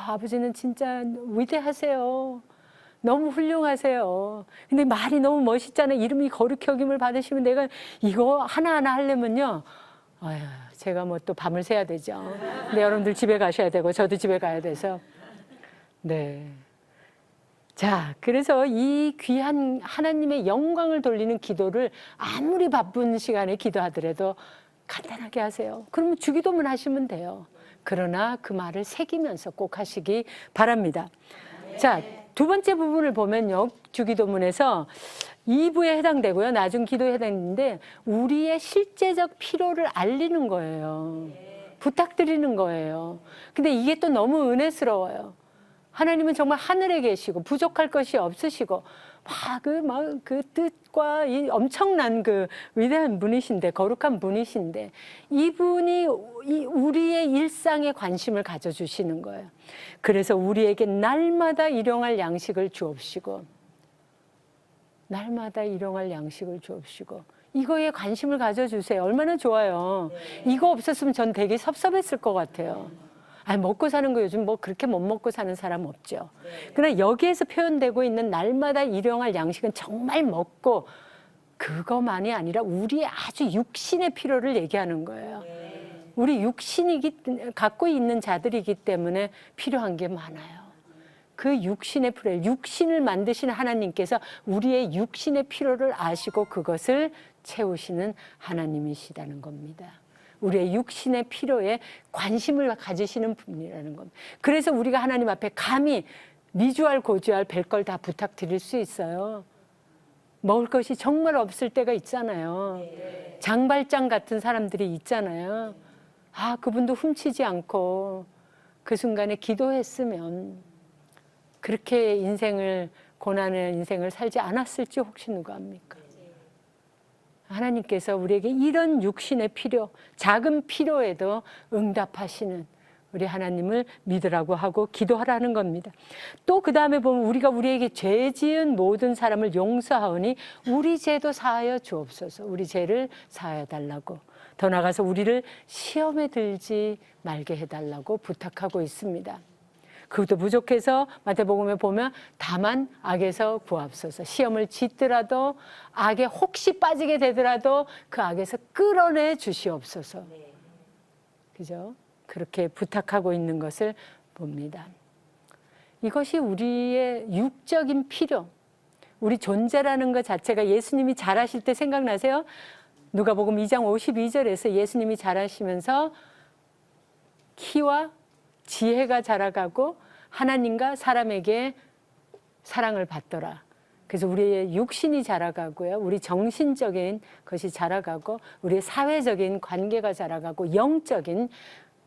아버지는 진짜 위대하세요. 너무 훌륭하세요. 근데 말이 너무 멋있잖아요. 이름이 거룩히 여김을 받으시면 내가 이거 하나하나 하려면요. 아유, 제가 뭐 또 밤을 새야 되죠. 근데 여러분들 집에 가셔야 되고 저도 집에 가야 돼서. 네. 자, 그래서 이 귀한 하나님의 영광을 돌리는 기도를 아무리 바쁜 시간에 기도하더라도 간단하게 하세요. 그러면 주기도문 하시면 돼요. 그러나 그 말을 새기면서 꼭 하시기 바랍니다. 자, 두 번째 부분을 보면요. 주기도문에서 2부에 해당되고요. 나중 기도에 해당되는데 우리의 실제적 필요를 알리는 거예요. 부탁드리는 거예요. 근데 이게 또 너무 은혜스러워요. 하나님은 정말 하늘에 계시고 부족할 것이 없으시고 그 뜻과 이 엄청난 그 위대한 분이신데 거룩한 분이신데 이분이 우리의 일상에 관심을 가져주시는 거예요. 그래서 우리에게 날마다 일용할 양식을 주옵시고 날마다 일용할 양식을 주옵시고 이거에 관심을 가져주세요. 얼마나 좋아요. 이거 없었으면 전 되게 섭섭했을 것 같아요. 먹고 사는 거 요즘 뭐 그렇게 못 먹고 사는 사람 없죠. 그러나 여기에서 표현되고 있는 날마다 일용할 양식은 정말 먹고 그것만이 아니라 우리의 아주 육신의 필요를 얘기하는 거예요. 우리 육신이 갖고 있는 자들이기 때문에 필요한 게 많아요. 그 육신의 필요, 육신을 만드신 하나님께서 우리의 육신의 필요를 아시고 그것을 채우시는 하나님이시다는 겁니다. 우리의 육신의 필요에 관심을 가지시는 분이라는 겁니다. 그래서 우리가 하나님 앞에 감히 미주알 고주알 별걸 다 부탁드릴 수 있어요. 먹을 것이 정말 없을 때가 있잖아요. 장발장 같은 사람들이 있잖아요. 그분도 훔치지 않고 그 순간에 기도했으면 그렇게 고난의 인생을 살지 않았을지 혹시 누가 압니까? 하나님께서 우리에게 이런 육신의 필요, 작은 필요에도 응답하시는 우리 하나님을 믿으라고 하고 기도하라는 겁니다. 또 그 다음에 보면 우리가 우리에게 죄 지은 모든 사람을 용서하오니 우리 죄도 사하여 주옵소서. 우리 죄를 사하여 달라고. 더 나아가서 우리를 시험에 들지 말게 해달라고 부탁하고 있습니다. 그것도 부족해서 마태복음에 보면 다만 악에서 구하옵소서. 시험을 짓더라도 악에 혹시 빠지게 되더라도 그 악에서 끌어내 주시옵소서. 그죠? 그렇게 부탁하고 있는 것을 봅니다. 이것이 우리의 육적인 필요, 우리 존재라는 것 자체가 예수님이 자라실 때 생각나세요? 누가복음 2장 52절에서 예수님이 자라시면서 키와 지혜가 자라가고 하나님과 사람에게 사랑을 받더라. 그래서 우리의 육신이 자라가고요. 우리 정신적인 것이 자라가고 우리의 사회적인 관계가 자라가고 영적인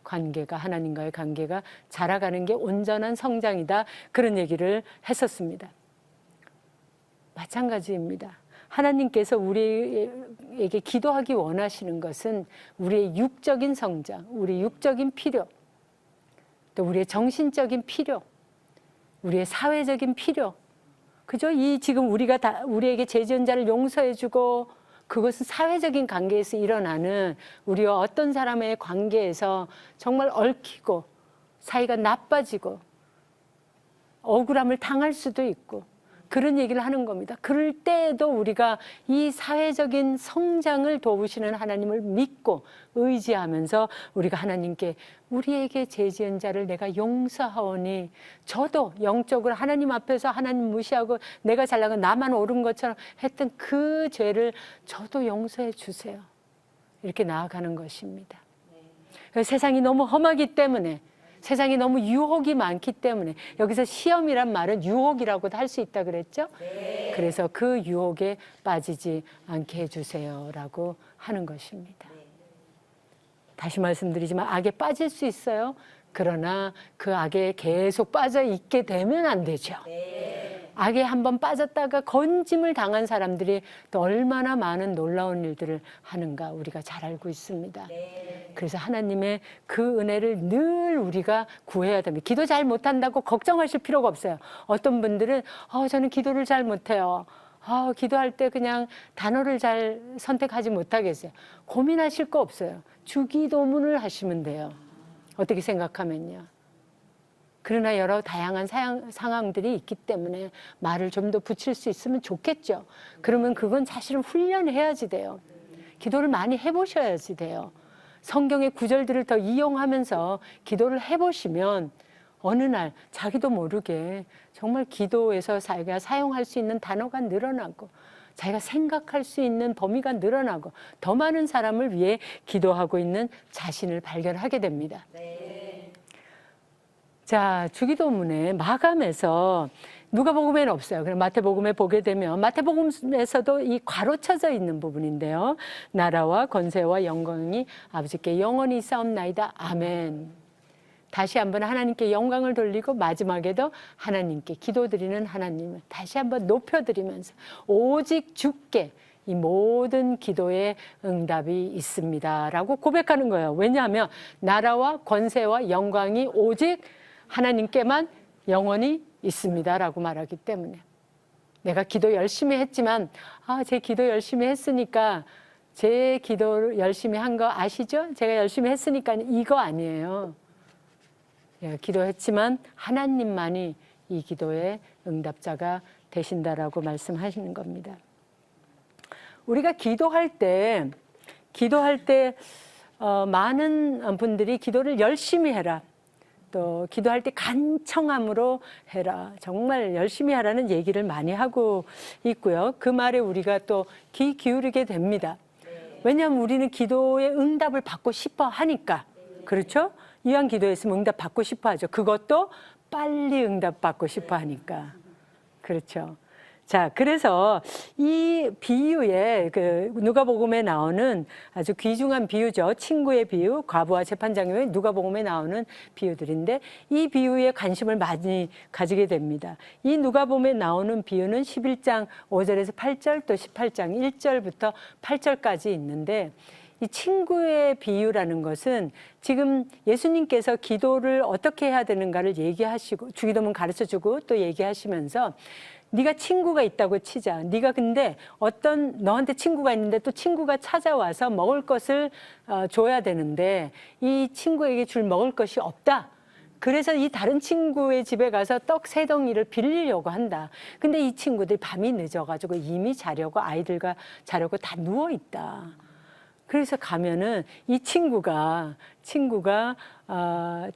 관계가 하나님과의 관계가 자라가는 게 온전한 성장이다. 그런 얘기를 했었습니다. 마찬가지입니다. 하나님께서 우리에게 기도하기 원하시는 것은 우리의 육적인 성장, 우리의 육적인 필요, 또 우리의 정신적인 필요, 우리의 사회적인 필요. 그죠? 이 지금 우리에게 죄 지은 자를 용서해주고, 그것은 사회적인 관계에서 일어나는 우리와 어떤 사람의 관계에서 정말 얽히고 사이가 나빠지고 억울함을 당할 수도 있고, 그런 얘기를 하는 겁니다. 그럴 때에도 우리가 이 사회적인 성장을 도우시는 하나님을 믿고 의지하면서 우리가 하나님께 우리에게 죄 지은 자를 내가 용서하오니, 저도 영적으로 하나님 앞에서 하나님 무시하고 내가 잘나고 나만 옳은 것처럼 했던 그 죄를 저도 용서해 주세요. 이렇게 나아가는 것입니다. 세상이 너무 험하기 때문에, 세상에 너무 유혹이 많기 때문에, 여기서 시험이란 말은 유혹이라고도 할 수 있다 그랬죠? 네. 그래서 그 유혹에 빠지지 않게 해주세요라고 하는 것입니다. 네. 다시 말씀드리지만 악에 빠질 수 있어요. 그러나 그 악에 계속 빠져 있게 되면 안 되죠. 네. 악에 한번 빠졌다가 건짐을 당한 사람들이 또 얼마나 많은 놀라운 일들을 하는가 우리가 잘 알고 있습니다. 네. 그래서 하나님의 그 은혜를 늘 우리가 구해야 됩니다. 기도 잘 못한다고 걱정하실 필요가 없어요. 어떤 분들은 저는 기도를 잘 못해요. 기도할 때 그냥 단어를 잘 선택하지 못하겠어요. 고민하실 거 없어요. 주기도문을 하시면 돼요. 어떻게 생각하면요. 그러나 여러 다양한 상황들이 있기 때문에 말을 좀 더 붙일 수 있으면 좋겠죠. 그러면 그건 사실은 훈련해야지 돼요. 기도를 많이 해보셔야지 돼요. 성경의 구절들을 더 이용하면서 기도를 해보시면 어느 날 자기도 모르게 정말 기도에서 자기가 사용할 수 있는 단어가 늘어나고, 자기가 생각할 수 있는 범위가 늘어나고, 더 많은 사람을 위해 기도하고 있는 자신을 발견하게 됩니다. 네. 자, 주기도문의 마감에서 누가복음에는 없어요. 그럼 마태복음에 보게 되면 마태복음에서도 이 괄호쳐져 있는 부분인데요. 나라와 권세와 영광이 아버지께 영원히 있사옵나이다. 아멘. 다시 한번 하나님께 영광을 돌리고 마지막에도 하나님께 기도드리는 하나님을 다시 한번 높여드리면서 오직 주께 이 모든 기도의 응답이 있습니다 라고 고백하는 거예요. 왜냐하면 나라와 권세와 영광이 오직 하나님께만 영원히 있습니다 라고 말하기 때문에, 내가 기도 열심히 했지만 제 기도 열심히 했으니까, 제 기도 열심히 한 거 아시죠? 제가 열심히 했으니까 이거 아니에요. 내가 기도했지만 하나님만이 이 기도의 응답자가 되신다라고 말씀하시는 겁니다. 우리가 기도할 때 많은 분들이 기도를 열심히 해라, 또 기도할 때 간청함으로 해라, 정말 열심히 하라는 얘기를 많이 하고 있고요. 그 말에 우리가 또 귀 기울이게 됩니다. 왜냐하면 우리는 기도의 응답을 받고 싶어 하니까. 그렇죠? 이왕 기도했으면 응답 받고 싶어 하죠. 그것도 빨리 응답 받고 싶어 하니까. 그렇죠. 자, 그래서 이 비유에 그 누가복음에 나오는 아주 귀중한 비유죠. 친구의 비유, 과부와 재판장의 누가복음에 나오는 비유들인데, 이 비유에 관심을 많이 가지게 됩니다. 이 누가복음에 나오는 비유는 11장 5절에서 8절, 또 18장 1절부터 8절까지 있는데, 이 친구의 비유라는 것은 지금 예수님께서 기도를 어떻게 해야 되는가를 얘기하시고, 주기도문 가르쳐주고 또 얘기하시면서, 네가 친구가 있다고 치자. 네가 근데 어떤 너한테 친구가 있는데 또 친구가 찾아와서 먹을 것을 줘야 되는데 이 친구에게 줄 먹을 것이 없다. 그래서 이 다른 친구의 집에 가서 떡 3덩이를 빌리려고 한다. 근데 이 친구들이 밤이 늦어가지고 이미 자려고, 아이들과 자려고 다 누워있다. 그래서 가면은 이 친구가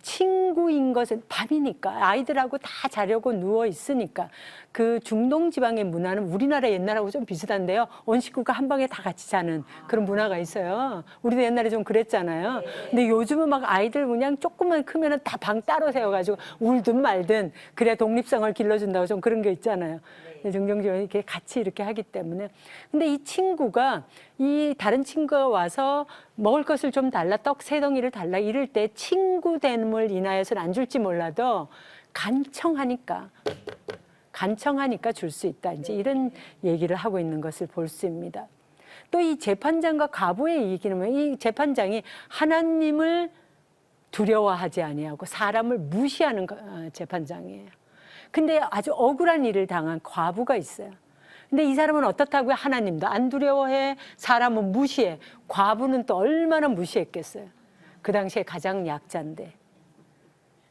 친구인 것은 밤이니까, 아이들하고 다 자려고 누워 있으니까. 그 중동 지방의 문화는 우리나라 옛날하고 좀 비슷한데요. 온 식구가 한 방에 다 같이 자는 그런 문화가 있어요. 우리도 옛날에 좀 그랬잖아요. 근데 요즘은 막 아이들 그냥 조금만 크면은 다 방 따로 세워가지고 울든 말든 그래야 독립성을 길러준다고 좀 그런 게 있잖아요. 중동지방이 이렇게 같이 이렇게 하기 때문에. 근데 이 친구가, 이 다른 친구가 와서 먹을 것을 좀 달라, 떡 3덩이를 달라 이럴 때 친구됨을 인하여서는 안 줄지 몰라도 간청하니까 간청하니까 줄 수 있다. 이제 이런 얘기를 하고 있는 것을 볼 수 있습니다. 또 이 재판장과 과부의 얘기는 이 재판장이 하나님을 두려워하지 아니하고 사람을 무시하는 재판장이에요. 근데 아주 억울한 일을 당한 과부가 있어요. 근데 이 사람은 어떻다고요? 하나님도 안 두려워해, 사람은 무시해. 과부는 또 얼마나 무시했겠어요. 그 당시에 가장 약자인데.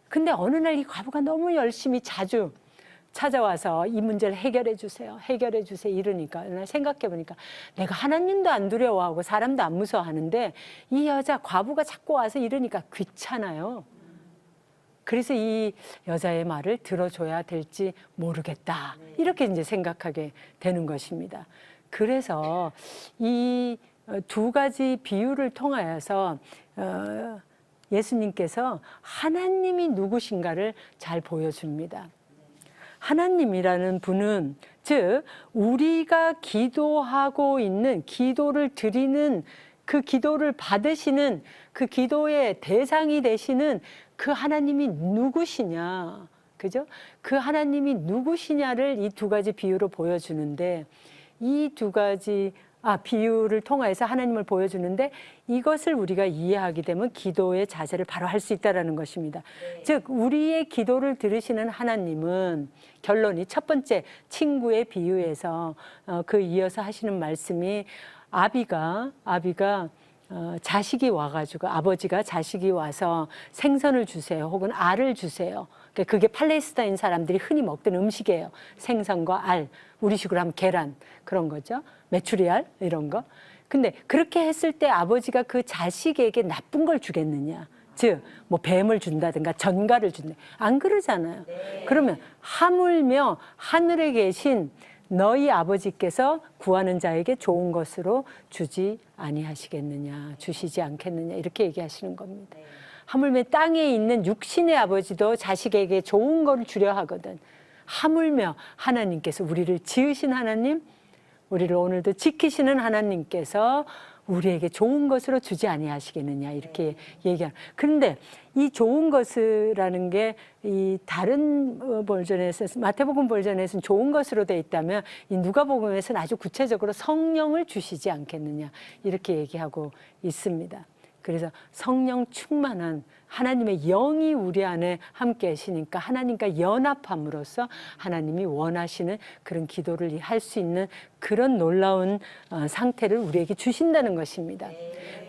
근데 어느 날 이 과부가 너무 열심히 자주 찾아와서 이 문제를 해결해 주세요. 해결해 주세요. 이러니까 생각해 보니까 내가 하나님도 안 두려워하고 사람도 안 무서워하는데 이 여자 과부가 자꾸 와서 이러니까 귀찮아요. 그래서 이 여자의 말을 들어줘야 될지 모르겠다. 이렇게 이제 생각하게 되는 것입니다. 그래서 이 두 가지 비유를 통하여서 예수님께서 하나님이 누구신가를 잘 보여줍니다. 하나님이라는 분은 즉 우리가 기도하고 있는 기도를 드리는 그 기도를 받으시는 그 기도의 대상이 되시는 그 하나님이 누구시냐, 그죠? 그 하나님이 누구시냐를 이 두 가지 비유로 보여주는데 이 두 가지 비유를 통해서 하나님을 보여주는데 이것을 우리가 이해하게 되면 기도의 자세를 바로 할 수 있다는 것입니다. 즉 우리의 기도를 들으시는 하나님은 결론이 첫 번째 친구의 비유에서 그 이어서 하시는 말씀이 아비가 자식이 와가지고 아버지가 자식이 와서 생선을 주세요 혹은 알을 주세요. 그게 팔레스타인 사람들이 흔히 먹던 음식이에요. 생선과 알, 우리식으로 하면 계란 그런 거죠. 메추리알 이런 거. 근데 그렇게 했을 때 아버지가 그 자식에게 나쁜 걸 주겠느냐. 즉 뭐 뱀을 준다든가 전갈을 준다. 안 그러잖아요. 그러면 하물며 하늘에 계신 너희 아버지께서 구하는 자에게 좋은 것으로 주지 아니하시겠느냐, 주시지 않겠느냐 이렇게 얘기하시는 겁니다. 하물며 땅에 있는 육신의 아버지도 자식에게 좋은 거를 주려 하거든. 하물며 하나님께서 우리를 지으신 하나님, 우리를 오늘도 지키시는 하나님께서 우리에게 좋은 것으로 주지 아니하시겠느냐 이렇게 얘기하는. 그런데 이 좋은 것이라는 게 이 다른 버전에서 마태복음 버전에서는 좋은 것으로 돼 있다면 이 누가복음에서는 아주 구체적으로 성령을 주시지 않겠느냐 이렇게 얘기하고 있습니다. 그래서 성령 충만한 하나님의 영이 우리 안에 함께 하시니까 하나님과 연합함으로써 하나님이 원하시는 그런 기도를 할 수 있는 그런 놀라운 상태를 우리에게 주신다는 것입니다.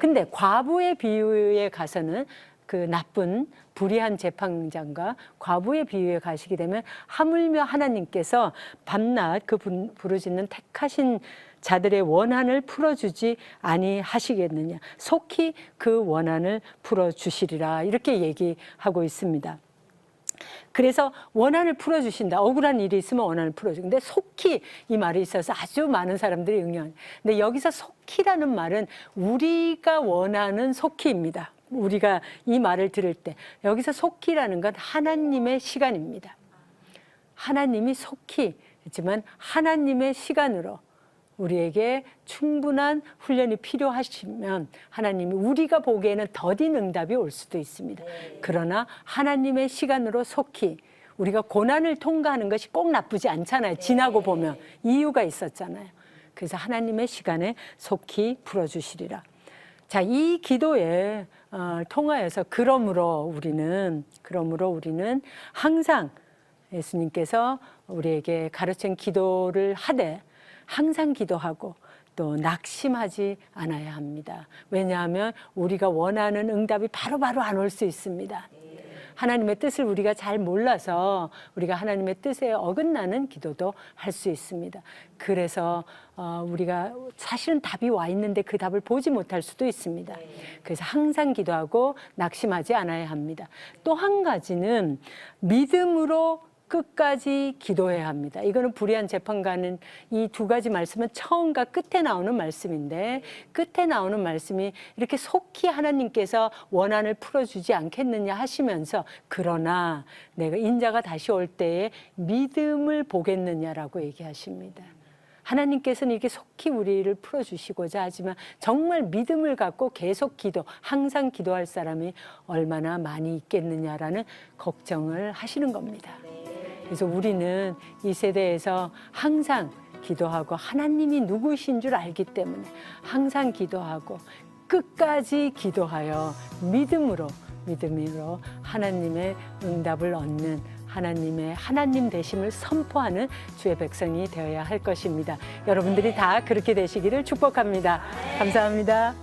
근데 과부의 비유에 가서는 그 나쁜 불의한 재판장과 과부의 비유에 가시게 되면 하물며 하나님께서 밤낮 그 부르짖는 택하신 자들의 원한을 풀어주지 아니하시겠느냐. 속히 그 원한을 풀어주시리라. 이렇게 얘기하고 있습니다. 그래서 원한을 풀어주신다. 억울한 일이 있으면 원한을 풀어주고. 근데 속히 이 말이 있어서 아주 많은 사람들이 응용하는. 근데 여기서 속히라는 말은 우리가 원하는 속히입니다. 우리가 이 말을 들을 때 여기서 속히라는 건 하나님의 시간입니다. 하나님이 속히 했지만 하나님의 시간으로 우리에게 충분한 훈련이 필요하시면 하나님이 우리가 보기에는 더딘 응답이 올 수도 있습니다. 그러나 하나님의 시간으로 속히 우리가 고난을 통과하는 것이 꼭 나쁘지 않잖아요. 지나고 보면 이유가 있었잖아요. 그래서 하나님의 시간에 속히 풀어주시리라. 자, 이 기도에 통하여서 그러므로 우리는 항상 예수님께서 우리에게 가르친 기도를 하되 항상 기도하고 또 낙심하지 않아야 합니다. 왜냐하면 우리가 원하는 응답이 바로바로 안 올 수 있습니다. 하나님의 뜻을 우리가 잘 몰라서 우리가 하나님의 뜻에 어긋나는 기도도 할 수 있습니다. 그래서 우리가 사실은 답이 와 있는데 그 답을 보지 못할 수도 있습니다. 그래서 항상 기도하고 낙심하지 않아야 합니다. 또 한 가지는 믿음으로 끝까지 기도해야 합니다. 이거는 불의한 재판관은 이 두 가지 말씀은 처음과 끝에 나오는 말씀인데 끝에 나오는 말씀이 이렇게 속히 하나님께서 원한을 풀어주지 않겠느냐 하시면서 그러나 내가 인자가 다시 올 때에 믿음을 보겠느냐라고 얘기하십니다. 하나님께서는 이렇게 속히 우리를 풀어주시고자 하지만 정말 믿음을 갖고 계속 항상 기도할 사람이 얼마나 많이 있겠느냐라는 걱정을 하시는 겁니다. 그래서 우리는 이 세대에서 항상 기도하고 하나님이 누구신 줄 알기 때문에 항상 기도하고 끝까지 기도하여 믿음으로 하나님의 응답을 얻는 하나님의 하나님 되심을 선포하는 주의 백성이 되어야 할 것입니다. 여러분들이 다 그렇게 되시기를 축복합니다. 감사합니다.